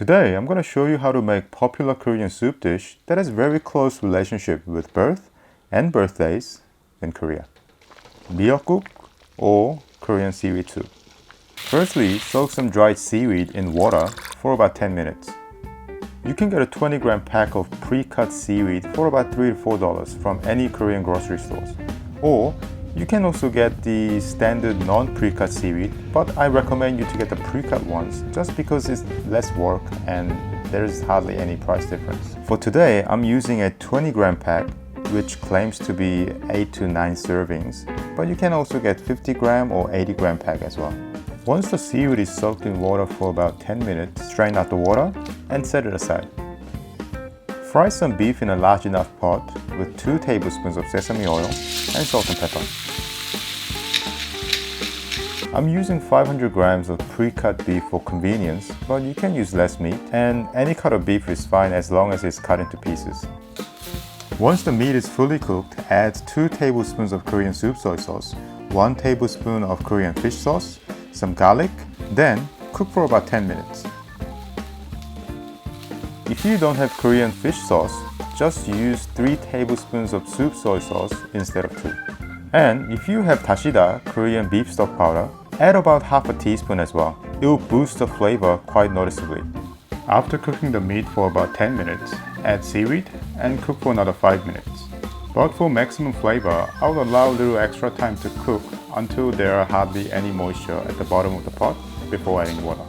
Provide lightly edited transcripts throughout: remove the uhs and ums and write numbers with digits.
Today, I'm going to show you how to make popular Korean soup dish that has very close relationship with birth and birthdays in Korea. 미역국 or Korean seaweed soup. Firstly, soak some dried seaweed in water for about 10 minutes. You can get a 20-gram pack of pre-cut seaweed for about $3 to $4 from any Korean grocery stores. Or you can also get the standard non-pre-cut seaweed, but I recommend you to get the pre-cut ones just because it's less work and there's hardly any price difference. For today, I'm using a 20-gram pack which claims to be 8 to 9 servings, but you can also get 50-gram or 80-gram pack as well. Once the seaweed is soaked in water for about 10 minutes, strain out the water and set it aside. Fry some beef in a large enough pot with 2 tablespoons of sesame oil and salt and pepper. I'm using 500 grams of pre-cut beef for convenience, but you can use less meat, and any cut of beef is fine as long as it's cut into pieces. Once the meat is fully cooked, add 2 tablespoons of Korean soup soy sauce, 1 tablespoon of Korean fish sauce, some garlic, then cook for about 10 minutes. If you don't have Korean fish sauce, just use 3 tablespoons of soup soy sauce instead of 2. And if you have dashida, Korean beef stock powder, add about half a teaspoon as well. It will boost the flavor quite noticeably. After cooking the meat for about 10 minutes, add seaweed and cook for another 5 minutes. But for maximum flavor, I would allow a little extra time to cook until there are hardly any moisture at the bottom of the pot before adding water.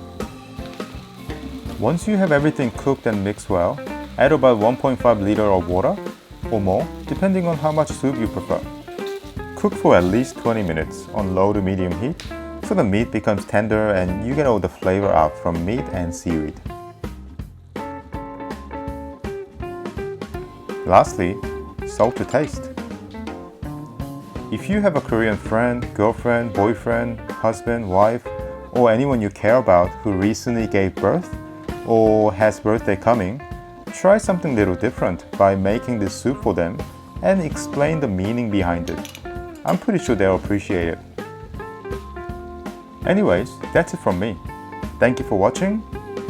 Once you have everything cooked and mixed well, add about 1.5 liters of water or more, depending on how much soup you prefer. Cook for at least 20 minutes on low to medium heat so the meat becomes tender and you get all the flavor out from meat and seaweed. Lastly, salt to taste. If you have a Korean friend, girlfriend, boyfriend, husband, wife, or anyone you care about who recently gave birth or has birthday coming, try something little different by making this soup for them and explain the meaning behind it. I'm pretty sure they'll appreciate it. Anyways, that's it from me. Thank you for watching.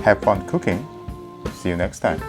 Have fun cooking. See you next time.